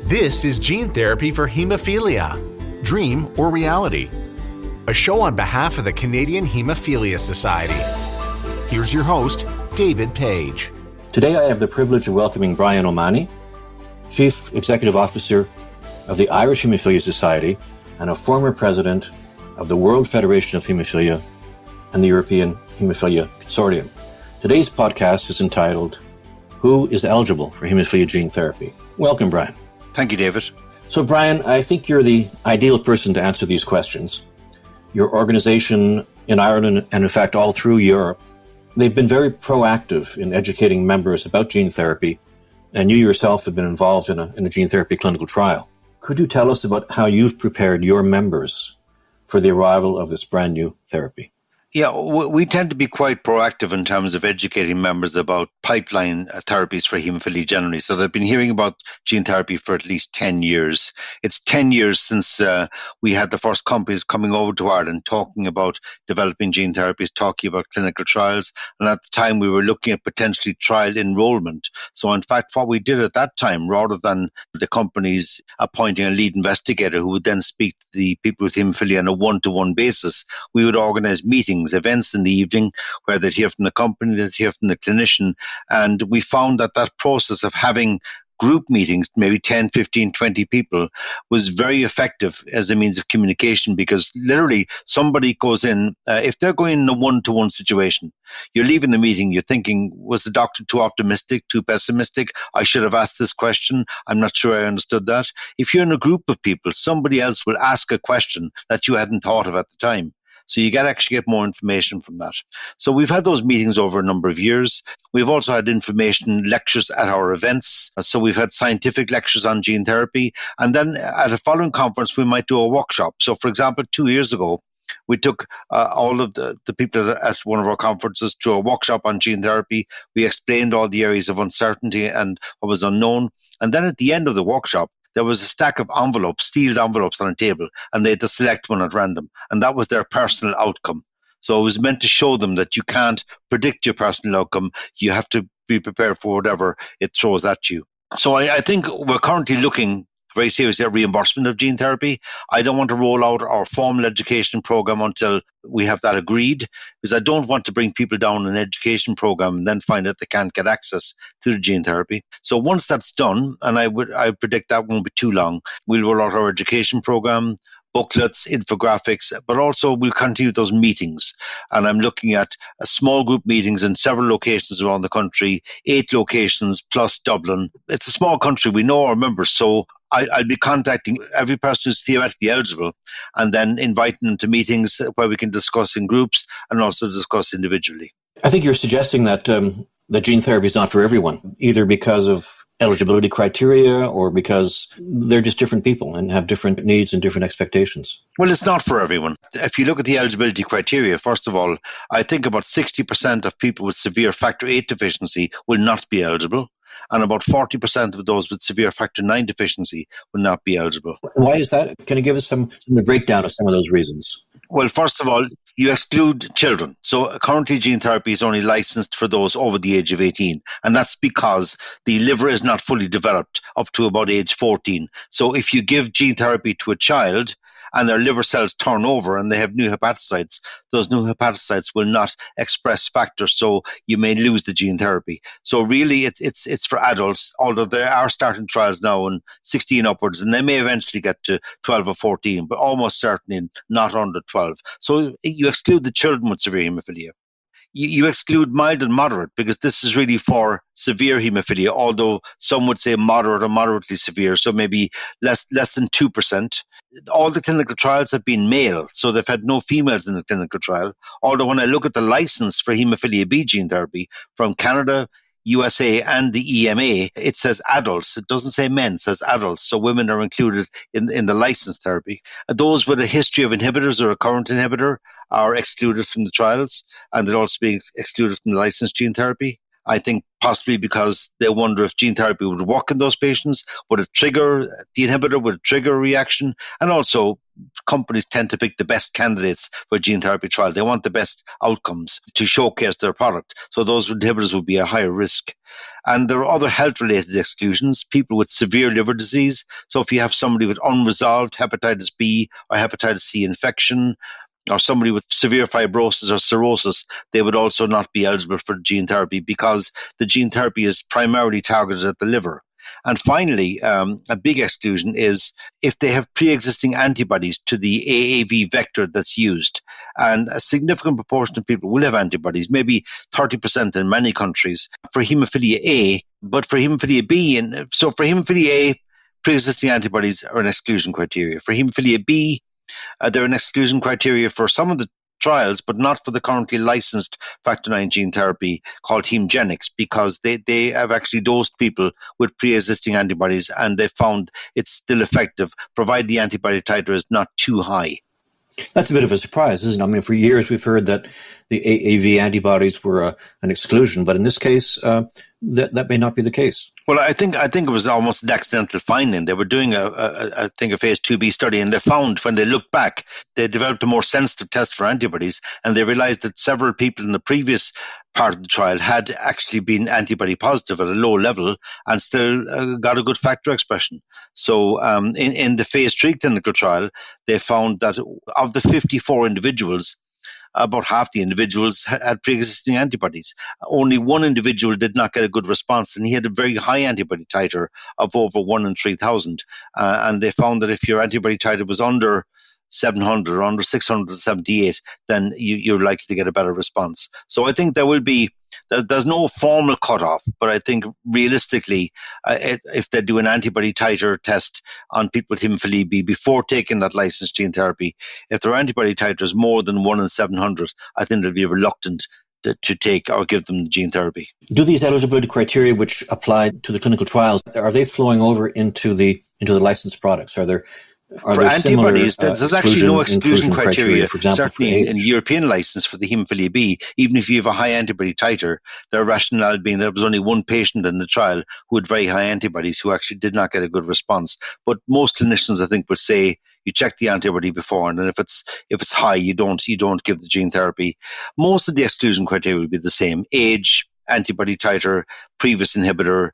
This is Gene Therapy for Hemophilia, Dream or Reality, a show on behalf of the Canadian Haemophilia Society. Here's your host, David Page. Today I have the privilege of welcoming Brian O'Mahony, Chief Executive Officer of the Irish Haemophilia Society and a former president of the World Federation of Hemophilia and the European Haemophilia Consortium. Today's podcast is entitled, Who is Eligible for Haemophilia Gene Therapy? Welcome, Brian. Thank you, David. So, Brian, I think you're the ideal person to answer these questions. Your organization in Ireland, and in fact all through Europe, they've been very proactive in educating members about gene therapy, and you yourself have been involved in a gene therapy clinical trial. Could you tell us about how you've prepared your members for the arrival of this brand new therapy? Yeah, we tend to be quite proactive in terms of educating members about pipeline therapies for haemophilia generally. So they've been hearing about gene therapy for at least 10 years. It's 10 years since we had the first companies coming over to Ireland talking about developing gene therapies, talking about clinical trials. And at the time, we were looking at potentially trial enrollment. So in fact, what we did at that time, rather than the companies appointing a lead investigator who would then speak to the people with haemophilia on a one-to-one basis, we would organize meetings, events in the evening where they'd hear from the company, they'd hear from the clinician. And we found that process of having group meetings, maybe 10, 15, 20 people, was very effective as a means of communication, because literally somebody goes in, if they're going in a one-to-one situation, you're leaving the meeting, you're thinking, was the doctor too optimistic, too pessimistic? I should have asked this question. I'm not sure I understood that. If you're in a group of people, somebody else will ask a question that you hadn't thought of at the time. So you actually get more information from that. So we've had those meetings over a number of years. We've also had information lectures at our events. So we've had scientific lectures on gene therapy. And then at a following conference, we might do a workshop. So for example, 2 years ago, we took all of the people at one of our conferences to a workshop on gene therapy. We explained all the areas of uncertainty and what was unknown. And then at the end of the workshop, there was a stack of envelopes, sealed envelopes on a table, and they had to select one at random. And that was their personal outcome. So it was meant to show them that you can't predict your personal outcome. You have to be prepared for whatever it throws at you. So I think we're currently looking very seriously at reimbursement of gene therapy. I don't want to roll out our formal education program until we have that agreed, because I don't want to bring people down an education program and then find that they can't get access to the gene therapy. So once that's done, and I predict that won't be too long, we'll roll out our education program, booklets, infographics, but also we'll continue those meetings. And I'm looking at small group meetings in several locations around the country, 8 locations plus Dublin. It's a small country. We know our members. So I'll be contacting every person who's theoretically eligible and then inviting them to meetings where we can discuss in groups and also discuss individually. I think you're suggesting that that gene therapy is not for everyone, either because of eligibility criteria or because they're just different people and have different needs and different expectations. Well, it's not for everyone. If you look at the eligibility criteria, first of all, I think about 60% of people with severe factor VIII deficiency will not be eligible, and about 40% of those with severe factor IX deficiency will not be eligible. Why is that? Can you give us the breakdown of some of those reasons? Well, first of all, you exclude children. So currently gene therapy is only licensed for those over the age of 18. And that's because the liver is not fully developed up to about age 14. So if you give gene therapy to a child and their liver cells turn over and they have new hepatocytes, those new hepatocytes will not express factors, so you may lose the gene therapy. So really it's for adults, although there are starting trials now in 16 upwards, and they may eventually get to 12 or 14, but almost certainly not under 12. So you exclude the children with severe haemophilia. You exclude mild and moderate, because this is really for severe haemophilia, although some would say moderate or moderately severe, so maybe less than 2%. All the clinical trials have been male, so they've had no females in the clinical trial. Although when I look at the license for haemophilia B gene therapy from Canada, USA and the EMA, it says adults. It doesn't say men, it says adults. So women are included in the licensed therapy. Those with a history of inhibitors or a current inhibitor are excluded from the trials, and they're also being excluded from the licensed gene therapy. I think possibly because they wonder if gene therapy would work in those patients. Would it trigger the inhibitor? Would it trigger a reaction? And also, companies tend to pick the best candidates for gene therapy trial. They want the best outcomes to showcase their product. So those inhibitors would be a higher risk. And there are other health-related exclusions, people with severe liver disease. So if you have somebody with unresolved hepatitis B or hepatitis C infection, or somebody with severe fibrosis or cirrhosis, they would also not be eligible for gene therapy because the gene therapy is primarily targeted at the liver. And finally, a big exclusion is if they have pre-existing antibodies to the AAV vector that's used. And a significant proportion of people will have antibodies, maybe 30% in many countries, for hemophilia A, but for hemophilia B. And so for hemophilia A, pre-existing antibodies are an exclusion criteria. For hemophilia B, they're an exclusion criteria for some of the trials, but not for the currently licensed factor IX gene therapy called Hemgenics, because they have actually dosed people with pre-existing antibodies and they found it's still effective, provided the antibody titer is not too high. That's a bit of a surprise, isn't it? I mean, for years we've heard that the AAV antibodies were an exclusion, but in this case, that may not be the case. Well, I think it was almost an accidental finding. They were doing a phase 2b study, and they found when they looked back, they developed a more sensitive test for antibodies, and they realized that several people in the previous part of the trial had actually been antibody positive at a low level and still got a good factor expression. So in the phase 3 clinical trial, they found that of the 54 individuals, about half the individuals had pre-existing antibodies. Only one individual did not get a good response, and he had a very high antibody titer of over 1 in 3,000. And they found that if your antibody titer was under 700 or under 678, then you're likely to get a better response. So I think there's no formal cutoff, but I think realistically, if they do an antibody titer test on people with hemophilia B before taking that licensed gene therapy, if their antibody titer is more than 1 in 700, I think they'll be reluctant to take or give them the gene therapy. Do these eligibility criteria which apply to the clinical trials, are they flowing over into the licensed products? Are there antibodies, there's actually no exclusion criteria, for example, certainly in European license for the hemophilia B. Even if you have a high antibody titer, their rationale being there was only one patient in the trial who had very high antibodies who actually did not get a good response. But most clinicians, I think, would say you check the antibody before, and then if it's high, you don't give the gene therapy. Most of the exclusion criteria would be the same: age, antibody titer, previous inhibitor,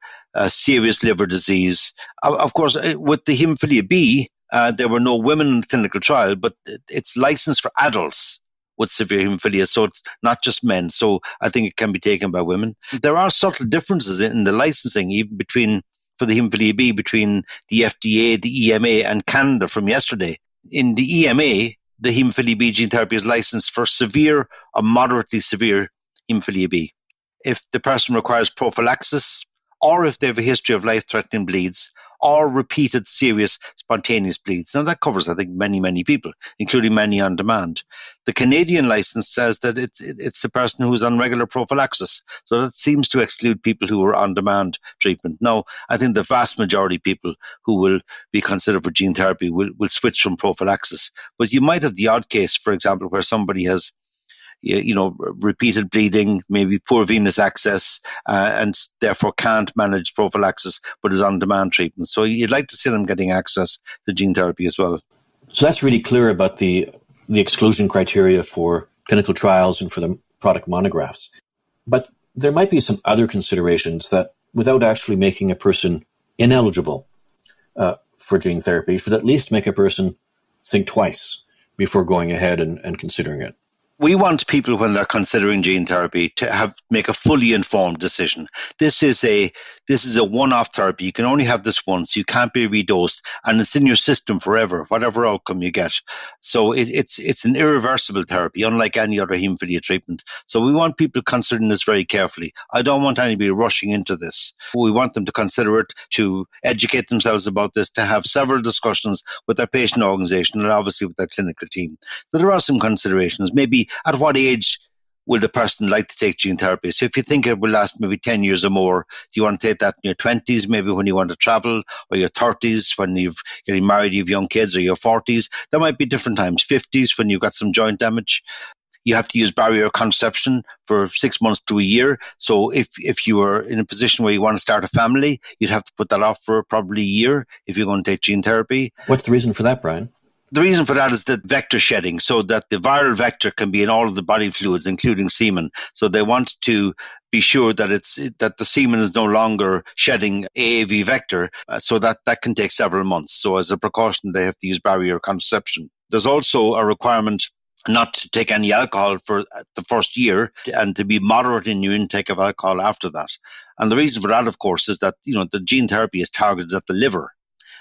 serious liver disease. Of course, with the hemophilia B, there were no women in the clinical trial, but it's licensed for adults with severe hemophilia, so it's not just men. So I think it can be taken by women. There are subtle differences in the licensing, even for the hemophilia B, between the FDA, the EMA, and Canada from yesterday. In the EMA, the hemophilia B gene therapy is licensed for severe or moderately severe hemophilia B. If the person requires prophylaxis, or if they have a history of life-threatening bleeds, or repeated serious spontaneous bleeds. Now, that covers, I think, many, many people, including many on demand. The Canadian license says that it's a person who is on regular prophylaxis. So that seems to exclude people who are on demand treatment. Now, I think the vast majority of people who will be considered for gene therapy will switch from prophylaxis. But you might have the odd case, for example, where somebody has repeated bleeding, maybe poor venous access, and therefore can't manage prophylaxis, but is on demand treatment. So you'd like to see them getting access to gene therapy as well. So that's really clear about the exclusion criteria for clinical trials and for the product monographs. But there might be some other considerations that, without actually making a person ineligible for gene therapy, should at least make a person think twice before going ahead and considering it. We want people, when they're considering gene therapy, to make a fully informed decision. This is a one-off therapy. You can only have this once. You can't be redosed, and it's in your system forever, whatever outcome you get. So it's an irreversible therapy, unlike any other hemophilia treatment. So we want people considering this very carefully. I don't want anybody rushing into this. We want them to consider it, to educate themselves about this, to have several discussions with their patient organization and obviously with their clinical team. So there are some considerations. Maybe at what age will the person like to take gene therapy? So if you think it will last maybe 10 years or more, do you want to take that in your 20s, maybe when you want to travel, or your 30s when you're getting married, you have young kids, or your 40s? There might be different times, 50s when you've got some joint damage. You have to use barrier contraception for 6 months to a year. So if you are in a position where you want to start a family, you'd have to put that off for probably a year if you're going to take gene therapy. What's the reason for that, Brian? The reason for that is that vector shedding, so that the viral vector can be in all of the body fluids, including semen. So they want to be sure that that the semen is no longer shedding AAV vector, so that can take several months. So as a precaution, they have to use barrier contraception. There's also a requirement not to take any alcohol for the first year and to be moderate in your intake of alcohol after that. And the reason for that, of course, is that the gene therapy is targeted at the liver.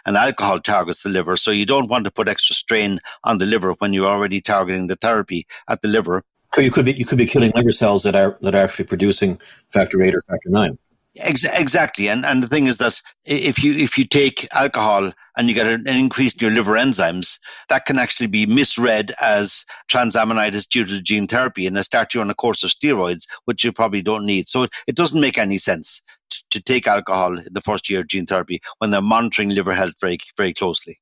And alcohol targets the liver, so you don't want to put extra strain on the liver when you're already targeting the therapy at the liver. So you could be killing liver cells that are actually producing factor 8 or factor 9. Exactly, and the thing is that if you take alcohol and you get an increase in your liver enzymes, that can actually be misread as transaminitis due to gene therapy, and they start you on a course of steroids, which you probably don't need. So it doesn't make any sense to take alcohol in the first year of gene therapy when they're monitoring liver health very, very closely.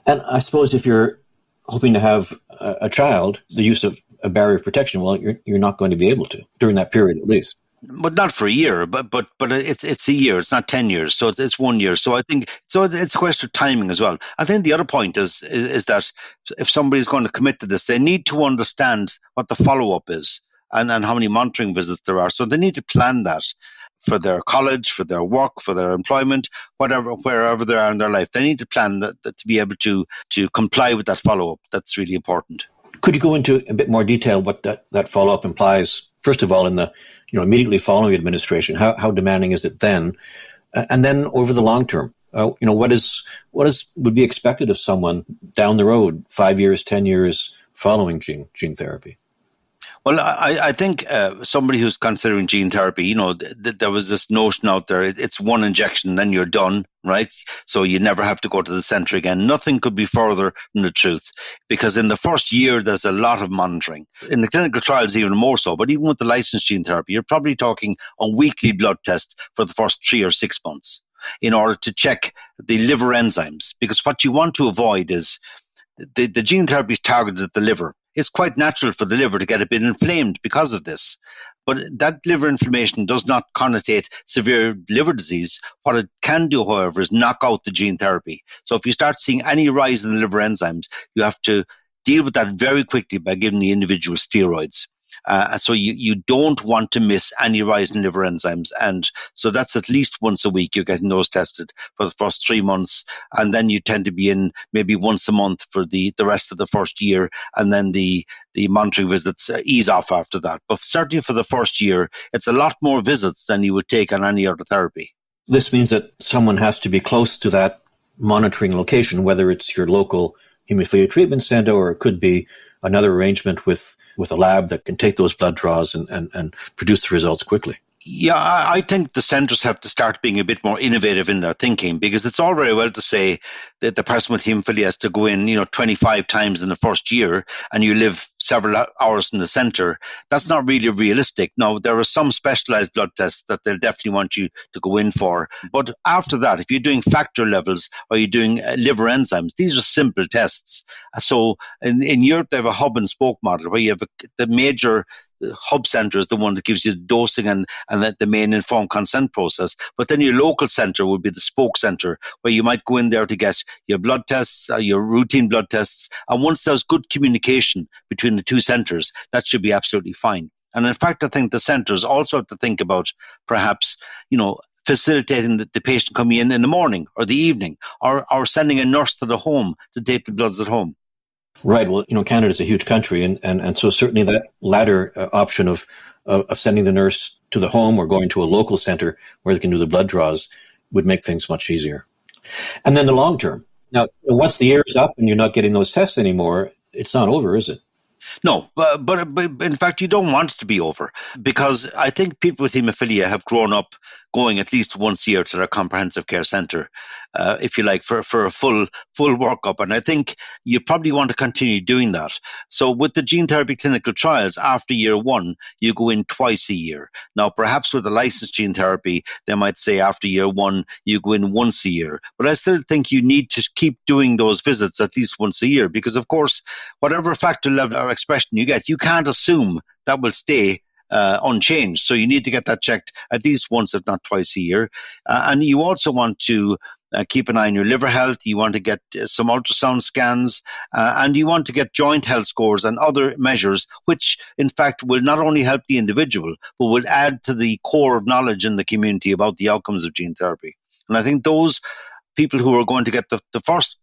And I suppose if you're hoping to have a child, the use of a barrier of protection, well, you're not going to be able to during that period at least. But not for a year, but it's a year. It's not 10 years, so it's 1 year. So I think it's a question of timing as well. I think the other point is that if somebody's going to commit to this, they need to understand what the follow-up is and how many monitoring visits there are. So they need to plan that for their college, for their work, for their employment, wherever they are in their life. They need to plan that to be able to comply with that follow-up. That's really important. Could you go into a bit more detail what that follow-up implies? First of all, in the immediately following administration, how demanding is it then, and then over the long term, what would be expected of someone down the road, 5 years, 10 years following gene therapy? Well, I think somebody who's considering gene therapy, there was this notion out there, it's one injection, then you're done, right? So you never have to go to the center again. Nothing could be further from the truth, because in the first year, there's a lot of monitoring. In the clinical trials, even more so, but even with the licensed gene therapy, you're probably talking a weekly blood test for the first 3 or 6 months in order to check the liver enzymes, because what you want to avoid is the gene therapy is targeted at the liver. It's quite natural for the liver to get a bit inflamed because of this. But that liver inflammation does not connotate severe liver disease. What it can do, however, is knock out the gene therapy. So if you start seeing any rise in the liver enzymes, you have to deal with that very quickly by giving the individual steroids. So you don't want to miss any rise in liver enzymes. And so that's at least once a week you're getting those tested for the first 3 months. And then you tend to be in maybe once a month for the rest of the first year. And then the monitoring visits ease off after that. But certainly for the first year, it's a lot more visits than you would take on any other therapy. This means that someone has to be close to that monitoring location, whether it's your local hemophilia treatment center or it could be another arrangement with a lab that can take those blood draws and produce the results quickly. Yeah, I think the centres have to start being a bit more innovative in their thinking, because it's all very well to say that the person with haemophilia has to go in, 25 times in the first year and you live several hours in the centre. That's not really realistic. Now, there are some specialised blood tests that they'll definitely want you to go in for. But after that, if you're doing factor levels or you're doing liver enzymes, these are simple tests. So in Europe, they have a hub and spoke model where you have the major hub center is the one that gives you the dosing and the main informed consent process. But then your local center would be the spoke center, where you might go in there to get your blood tests, your routine blood tests. And once there's good communication between the two centers, that should be absolutely fine. And in fact, I think the centers also have to think about perhaps, facilitating the patient coming in the morning or the evening, or sending a nurse to the home to take the bloods at home. Right. Well, Canada's a huge country, and so certainly that latter option of sending the nurse to the home or going to a local center where they can do the blood draws would make things much easier. And then the long term. Now, once the year is up and you're not getting those tests anymore, it's not over, is it? No, but in fact, you don't want it to be over, because I think people with haemophilia have grown up going at least once a year to their comprehensive care centre, if you like, for a full workup. And I think you probably want to continue doing that. So with the gene therapy clinical trials, after year 1, you go in twice a year. Now, perhaps with the licensed gene therapy, they might say after year 1, you go in once a year. But I still think you need to keep doing those visits at least once a year, because, of course, whatever factor level or expression you get, you can't assume that will stay unchanged. So you need to get that checked at least once, if not twice a year. And you also want to keep an eye on your liver health. You want to get some ultrasound scans, and you want to get joint health scores and other measures, which in fact will not only help the individual, but will add to the core of knowledge in the community about the outcomes of gene therapy. And I think those people who are going to get the first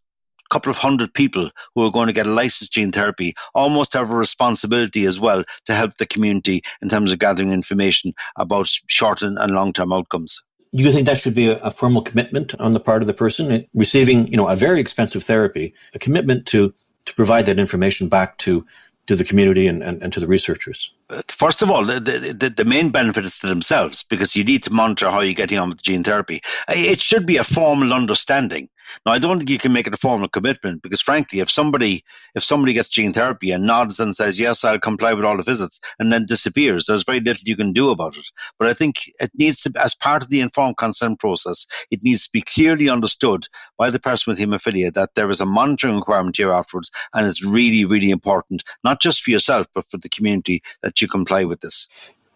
couple of hundred people who are going to get a licensed gene therapy almost have a responsibility as well to help the community in terms of gathering information about short and long-term outcomes. Do you think that should be a formal commitment on the part of the person receiving, a very expensive therapy, a commitment to provide that information back to the community and to the researchers? First of all, the main benefit is to themselves, because you need to monitor how you're getting on with the gene therapy. It should be a formal understanding. Now, I don't think you can make it a formal commitment, because frankly, if somebody gets gene therapy and nods and says, yes, I'll comply with all the visits, and then disappears, there's very little you can do about it. But I think it needs to, as part of the informed consent process, it needs to be clearly understood by the person with haemophilia that there is a monitoring requirement here afterwards, and it's really, really important, not just for yourself, but for the community, that you comply with this.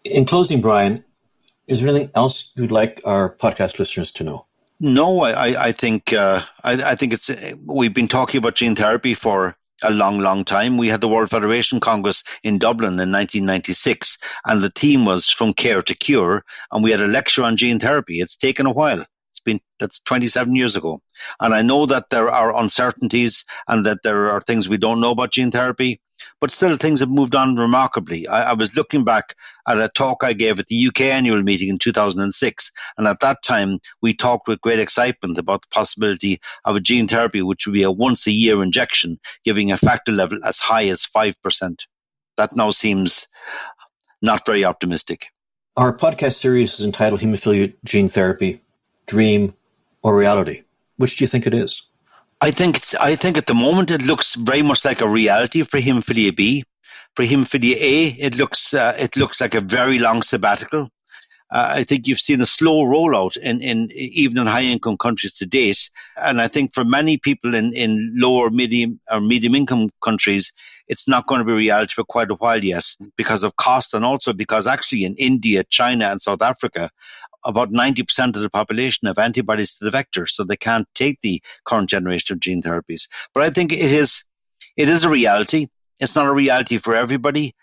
In closing, Brian, is there anything else you'd like our podcast listeners to know? No, I think it's we've been talking about gene therapy for a long time. We had the World Federation Congress in Dublin in 1996, and the theme was From Care to Cure, and we had a lecture on gene therapy. It's taken a while. That's 27 years ago. And I know that there are uncertainties and that there are things we don't know about gene therapy, but still things have moved on remarkably. I was looking back at a talk I gave at the UK annual meeting in 2006, and at that time we talked with great excitement about the possibility of a gene therapy which would be a once-a-year injection, giving a factor level as high as 5%. That now seems not very optimistic. Our podcast series is entitled Haemophilia Gene Therapy, Dream or Reality. Which do you think it is? I think at the moment it looks very much like a reality for haemophilia B. For haemophilia A, it looks like a very long sabbatical. I think you've seen a slow rollout even in high-income countries to date. And I think for many people in lower, medium income countries, it's not going to be a reality for quite a while yet because of cost, and also because actually in India, China and South Africa, about 90% of the population have antibodies to the vector, so they can't take the current generation of gene therapies. But I think it is a reality. It's not a reality for everybody.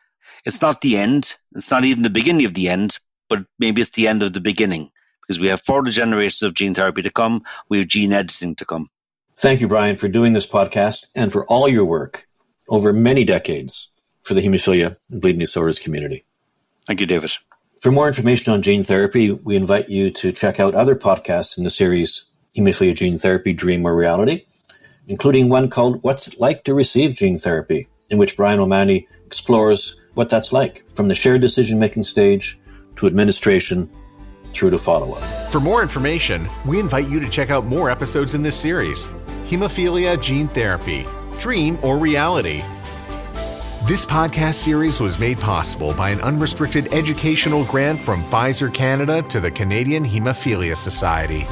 It's not the end. It's not even the beginning of the end, but maybe it's the end of the beginning, because we have further generations of gene therapy to come. We have gene editing to come. Thank you, Brian, for doing this podcast and for all your work over many decades for the haemophilia and bleeding disorders community. Thank you, David. For more information on gene therapy, we invite you to check out other podcasts in the series Haemophilia Gene Therapy, Dream or Reality, including one called What's It Like to Receive Gene Therapy, in which Brian O'Mahony explores what that's like, from the shared decision-making stage to administration through to follow-up. For more information, we invite you to check out more episodes in this series, Haemophilia Gene Therapy, Dream or Reality. This podcast series was made possible by an unrestricted educational grant from Pfizer Canada to the Canadian Haemophilia Society.